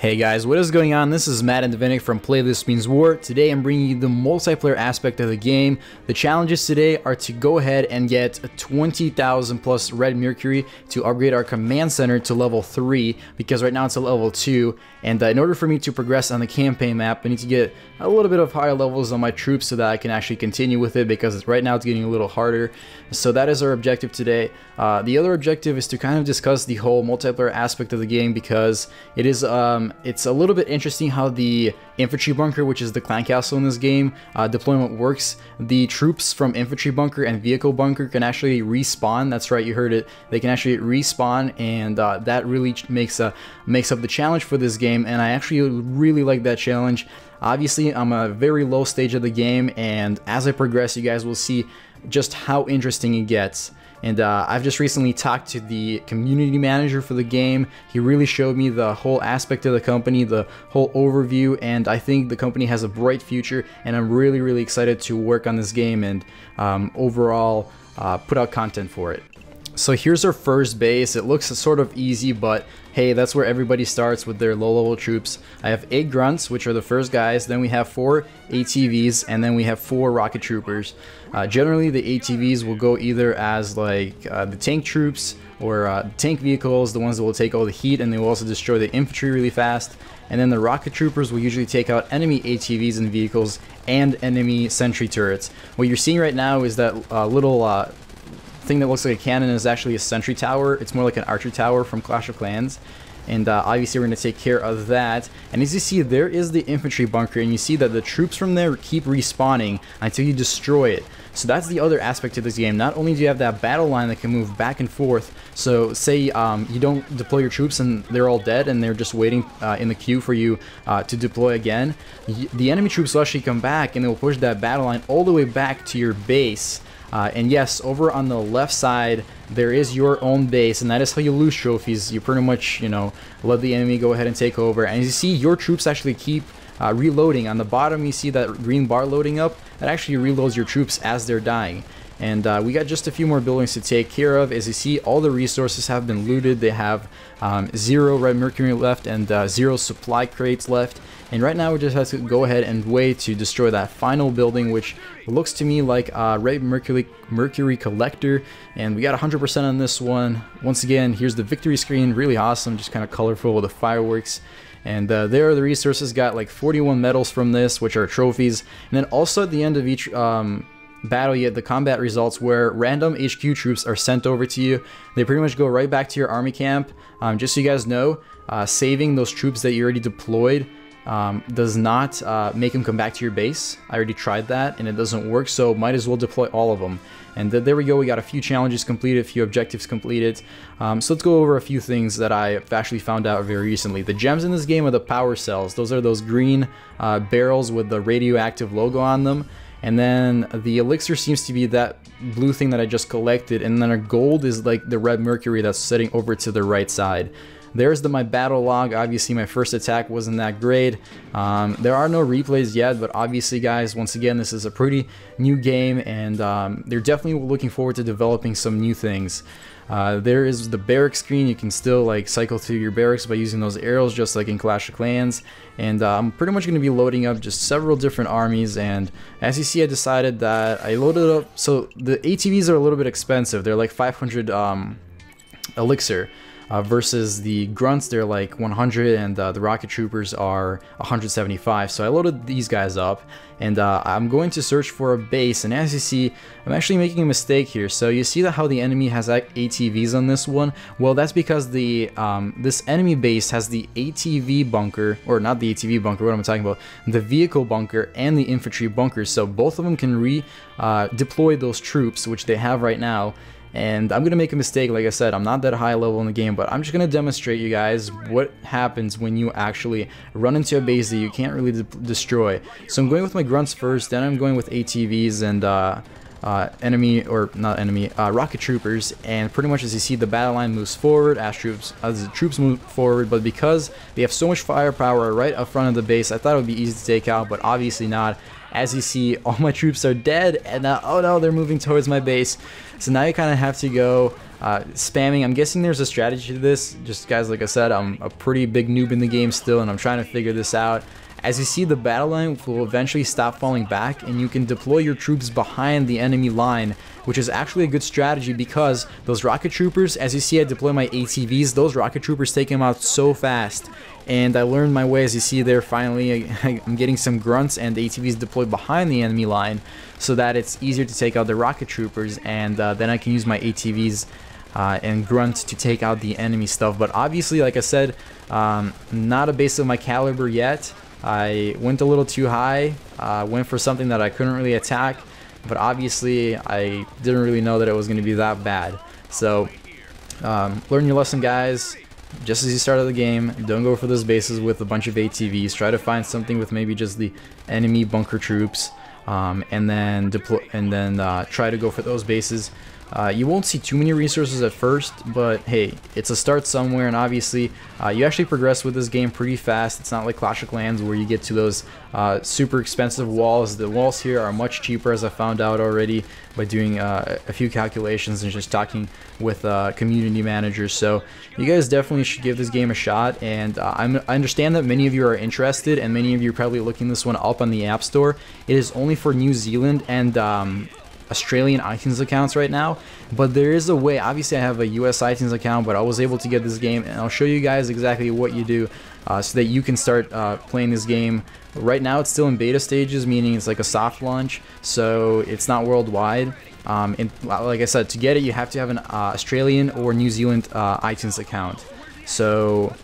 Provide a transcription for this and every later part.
Hey guys, what is going on? This is Matt and Devinik from Play This Means War. Today I'm bringing you the multiplayer aspect of the game. The challenges today are to go ahead and get 20,000 plus red mercury to upgrade our command center to level 3, because right now it's a level 2, and in order for me to progress on the campaign map, I need to get a little bit of higher levels on my troops so that I can actually continue with it, because right now it's getting a little harder. So that is our objective today. The other objective is to kind of discuss the whole multiplayer aspect of the game, because it is it's a little bit interesting how the infantry bunker, which is the clan castle in this game, deployment works. The troops from infantry bunker and vehicle bunker can actually respawn. That's right, you heard it. They can actually respawn, and that really makes up the challenge for this game, and I actually really like that challenge. Obviously, I'm a very low stage of the game, and as I progress, you guys will see just how interesting it gets. And I've just recently talked to the community manager for the game. He really showed me the whole aspect of the company, the whole overview, and I think the company has a bright future, and I'm really excited to work on this game and overall put out content for it. So here's our first base. It looks sort of easy, but hey, that's where everybody starts with their low-level troops. I have 8 grunts, which are the first guys, then we have 4 ATVs, and then we have 4 rocket troopers. Generally, the ATVs will go either as like the tank troops or tank vehicles, the ones that will take all the heat, and they will also destroy the infantry really fast. And then the rocket troopers will usually take out enemy ATVs and vehicles and enemy sentry turrets. What you're seeing right now is that little thing that looks like a cannon is actually a sentry tower. It's more like an archer tower from Clash of Clans, and obviously we're going to take care of that. And as you see, there is the infantry bunker, and you see that the troops from there keep respawning until you destroy it. So that's the other aspect of this game. Not only do you have that battle line that can move back and forth, so say you don't deploy your troops and they're all dead and they're just waiting in the queue for you to deploy again, the enemy troops will actually come back and they will push that battle line all the way back to your base. And yes, over on the left side there is your own base, and that is how you lose trophies. You pretty much, you know, let the enemy go ahead and take over. And as you see, your troops actually keep reloading. On the bottom you see that green bar loading up. That actually reloads your troops as they're dying. And we got just a few more buildings to take care of. As you see, all the resources have been looted. They have 0 red mercury left and 0 supply crates left. And right now we just have to go ahead and wait to destroy that final building, which looks to me like a red mercury collector. And we got 100% on this one. Once again, here's the victory screen, really awesome, just kind of colorful with the fireworks. And there are the resources. Got like 41 medals from this, which are trophies. And then also at the end of each battle, you get the combat results, where random HQ troops are sent over to you. They pretty much go right back to your army camp. Just so you guys know, saving those troops that you already deployed does not make them come back to your base. I already tried that and it doesn't work, so might as well deploy all of them. And there we go, we got a few challenges completed, a few objectives completed. So let's go over a few things that I've actually found out very recently. The gems in this game are the power cells. Those are those green barrels with the radioactive logo on them. And then the elixir seems to be that blue thing that I just collected, and then our gold is like the red mercury that's sitting over to the right side. There's my battle log. Obviously my first attack wasn't that great. There are no replays yet, but obviously guys, once again, this is a pretty new game, and they're definitely looking forward to developing some new things. There is the barracks screen. You can still like cycle through your barracks by using those arrows, just like in Clash of Clans. And I'm pretty much going to be loading up just several different armies. And as you see, I decided that I loaded up. So the ATVs are a little bit expensive. They're like 500 elixir. Versus the grunts, they're like 100, and the rocket troopers are 175. So I loaded these guys up, and I'm going to search for a base. And as you see, I'm actually making a mistake here. So you see that how the enemy has ATVs on this one? Well, that's because the this enemy base has the ATV bunker, or not the ATV bunker, what am I talking about? The vehicle bunker and the infantry bunker. So both of them can deploy those troops, which they have right now. And I'm going to make a mistake. Like I said, I'm not that high level in the game, but I'm just going to demonstrate you guys what happens when you actually run into a base that you can't really destroy. So I'm going with my grunts first, then I'm going with ATVs and rocket troopers. And pretty much as you see, the battle line moves forward as the troops move forward. But because they have so much firepower right up front of the base, I thought it would be easy to take out, but obviously not. As you see, all my troops are dead, and oh no, they're moving towards my base. So now you kind of have to go spamming. I'm guessing there's a strategy to this. Just guys, like I said, I'm a pretty big noob in the game still, and I'm trying to figure this out. As you see, the battle line will eventually stop falling back, and you can deploy your troops behind the enemy line, which is actually a good strategy because those rocket troopers, as you see I deploy my ATVs, those rocket troopers take them out so fast. And I learned my way. As you see there, finally I'm getting some grunts and the ATVs deployed behind the enemy line so that it's easier to take out the rocket troopers, and then I can use my ATVs and grunt to take out the enemy stuff. But obviously, like I said, not a base of my caliber yet. I went a little too high, went for something that I couldn't really attack, but obviously I didn't really know that it was going to be that bad. So learn your lesson, guys. Just as you start the game, don't go for those bases with a bunch of ATVs. Try to find something with maybe just the enemy bunker troops, and then try to go for those bases. You won't see too many resources at first, but hey, it's a start somewhere, and obviously you actually progress with this game pretty fast. It's not like Clash of Clans where you get to those super expensive walls. The walls here are much cheaper, as I found out already by doing a few calculations and just talking with community managers. So you guys definitely should give this game a shot, and I understand that many of you are interested, and many of you are probably looking this one up on the App Store. It is only for New Zealand and Australian iTunes accounts right now, but there is a way. Obviously I have a US iTunes account, but I was able to get this game, and I'll show you guys exactly what you do so that you can start playing this game. Right now it's still in beta stages, meaning it's like a soft launch, so it's not worldwide. And like I said, to get it you have to have an Australian or New Zealand iTunes account. So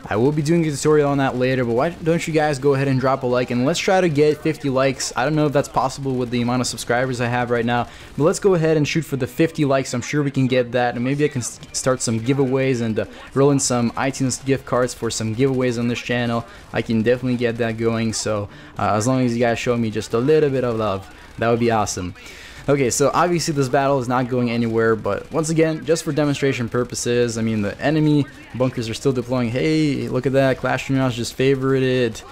I will be doing a tutorial on that later, but why don't you guys go ahead and drop a like, and let's try to get 50 likes. I don't know if that's possible with the amount of subscribers I have right now, but let's go ahead and shoot for the 50 likes. I'm sure we can get that, and maybe I can start some giveaways and roll in some iTunes gift cards for some giveaways on this channel. I can definitely get that going, so as long as you guys show me just a little bit of love, that would be awesome. Okay, so obviously this battle is not going anywhere, but once again, just for demonstration purposes, I mean, the enemy bunkers are still deploying. Hey, look at that, Clash Royale just favorited.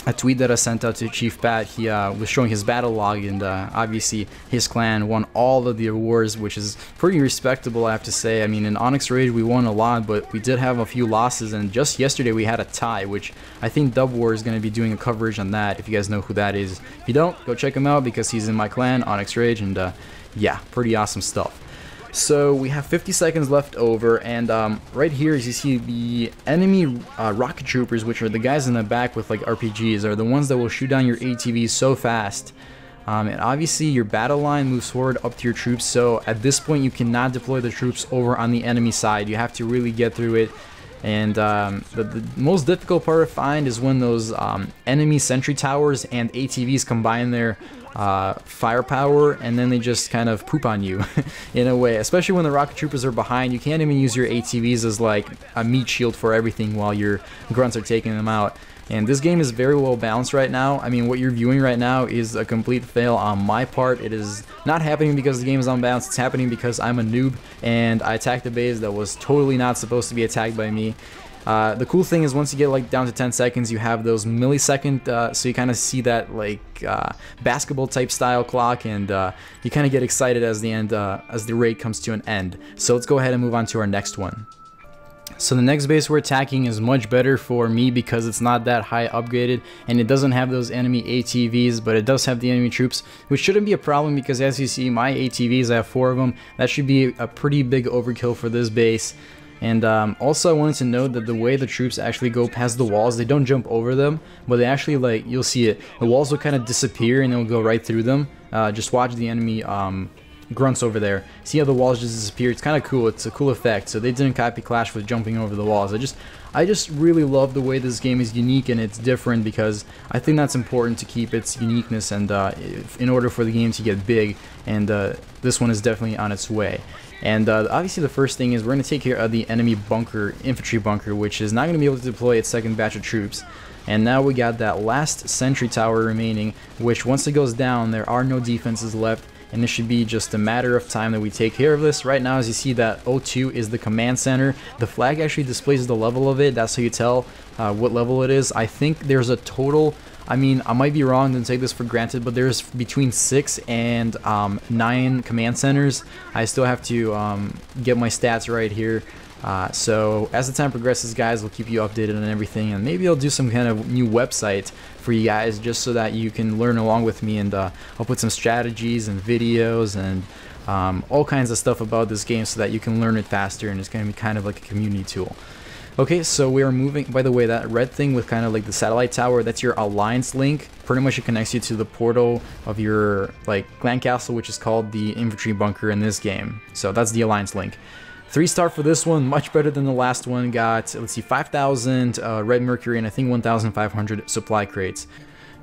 A tweet that I sent out to Chief Pat, he was showing his battle log, and obviously his clan won all of the awards, which is pretty respectable, I have to say. I mean, in Onyx Rage we won a lot, but we did have a few losses, and just yesterday we had a tie, which I think Dub War is going to be doing a coverage on that, if you guys know who that is. If you don't, go check him out because he's in my clan, Onyx Rage, and yeah, pretty awesome stuff. So we have 50 seconds left over, and right here, as you see, the enemy rocket troopers, which are the guys in the back with like RPGs, are the ones that will shoot down your ATVs so fast. And obviously your battle line moves forward up to your troops, so at this point you cannot deploy the troops over on the enemy side. You have to really get through it. And the most difficult part to find is when those enemy sentry towers and ATVs combine their firepower, and then they just kind of poop on you in a way, especially when the rocket troopers are behind. You can't even use your ATVs as like a meat shield for everything while your grunts are taking them out. And this game is very well balanced right now. I mean, what you're viewing right now is a complete fail on my part. It is not happening because the game is unbalanced. It's happening because I'm a noob and I attacked a base that was totally not supposed to be attacked by me. The cool thing is once you get like down to 10 seconds, you have those millisecond, so you kind of see that like basketball type style clock, and you kind of get excited as the raid comes to an end. So let's go ahead and move on to our next one. So the next base we're attacking is much better for me because it's not that high upgraded, and it doesn't have those enemy ATVs, but it does have the enemy troops, which shouldn't be a problem because as you see, my ATVs, I have 4 of them. That should be a pretty big overkill for this base. And also I wanted to note that the way the troops actually go past the walls, they don't jump over them, but they actually, like, you'll see it, the walls will kind of disappear and they'll go right through them. Just watch the enemy grunts over there. See how the walls just disappear? It's kind of cool. It's a cool effect. So they didn't copy Clash with jumping over the walls. I just really love the way this game is unique and it's different, because I think that's important to keep its uniqueness and in order for the game to get big, and this one is definitely on its way. And obviously the first thing is we're going to take care of the enemy bunker, infantry bunker, which is not going to be able to deploy its second batch of troops. And now we got that last sentry tower remaining, which once it goes down, there are no defenses left, and it should be just a matter of time that we take care of this. Right now, as you see, that O2 is the command center. The flag actually displays the level of it. That's how you tell what level it is. I think there's a total I mean, I might be wrong, don't take this for granted, but there's between 6 and 9 command centers. I still have to get my stats right here. So as the time progresses, guys, we'll keep you updated on everything, and maybe I'll do some kind of new website for you guys just so that you can learn along with me, and I'll put some strategies and videos and all kinds of stuff about this game so that you can learn it faster, and it's going to be kind of like a community tool. Okay, so we are moving. By the way, that red thing with kind of like the satellite tower, that's your alliance link. Pretty much it connects you to the portal of your like clan castle, which is called the infantry bunker in this game. So that's the alliance link. 3-star for this one, much better than the last one. Got, let's see, 5,000 red mercury and I think 1,500 supply crates.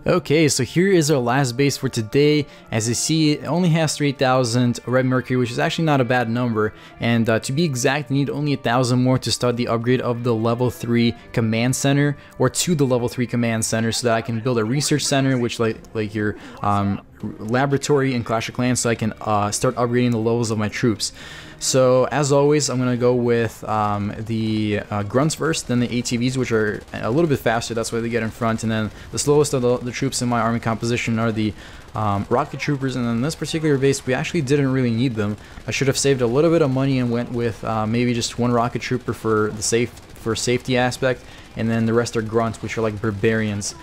Okay, so here is our last base for today. As you see, it only has 3,000 red mercury, which is actually not a bad number. And to be exact, you need only 1,000 more to start the upgrade of the level 3 command center, or to the level 3 command center, so that I can build a research center, which like your laboratory in Clash of Clans, so I can start upgrading the levels of my troops. So as always, I'm gonna go with the grunts first, then the ATVs, which are a little bit faster, that's why they get in front, and then the slowest of the troops in my army composition are the rocket troopers. And in this particular base, we actually didn't really need them. I should have saved a little bit of money and went with maybe just one rocket trooper for the safety aspect, and then the rest are grunts, which are like barbarians.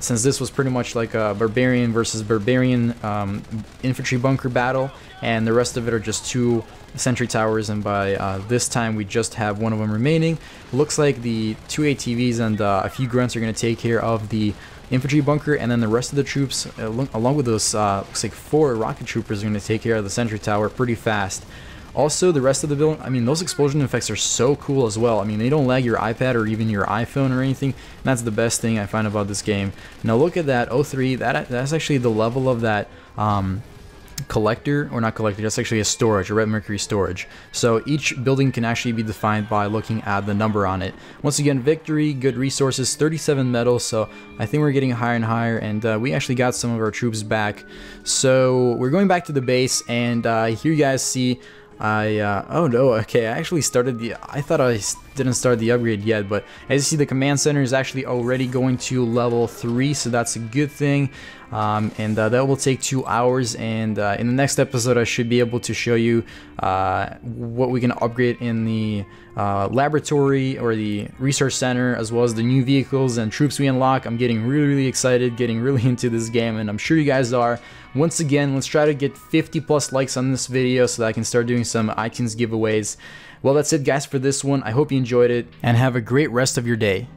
Since this was pretty much like a barbarian versus barbarian infantry bunker battle, and the rest of it are just 2 sentry towers, and by this time we just have one of them remaining. Looks like the 2 ATVs and a few grunts are going to take care of the infantry bunker, and then the rest of the troops, along with those looks like 4 rocket troopers, are going to take care of the sentry tower pretty fast. Also, the rest of the building, I mean, those explosion effects are so cool as well. I mean, they don't lag your iPad or even your iPhone or anything, and that's the best thing I find about this game. Now look at that 03, that's actually the level of that collector, or not collector, that's actually a storage, a red mercury storage. So each building can actually be defined by looking at the number on it. Once again, victory, good resources, 37 metals, so I think we're getting higher and higher, and we actually got some of our troops back. So we're going back to the base, and here you guys see oh no, okay, I actually started I thought I didn't start the upgrade yet, but as you see, the command center is actually already going to level 3, so that's a good thing. And that will take 2 hours, and in the next episode I should be able to show you what we can upgrade in the laboratory or the research center, as well as the new vehicles and troops we unlock. I'm getting really excited, getting really into this game, and I'm sure you guys are. Once again, let's try to get 50+ likes on this video so that I can start doing some iTunes giveaways. Well, that's it guys for this one. I hope you enjoyed it, and have a great rest of your day.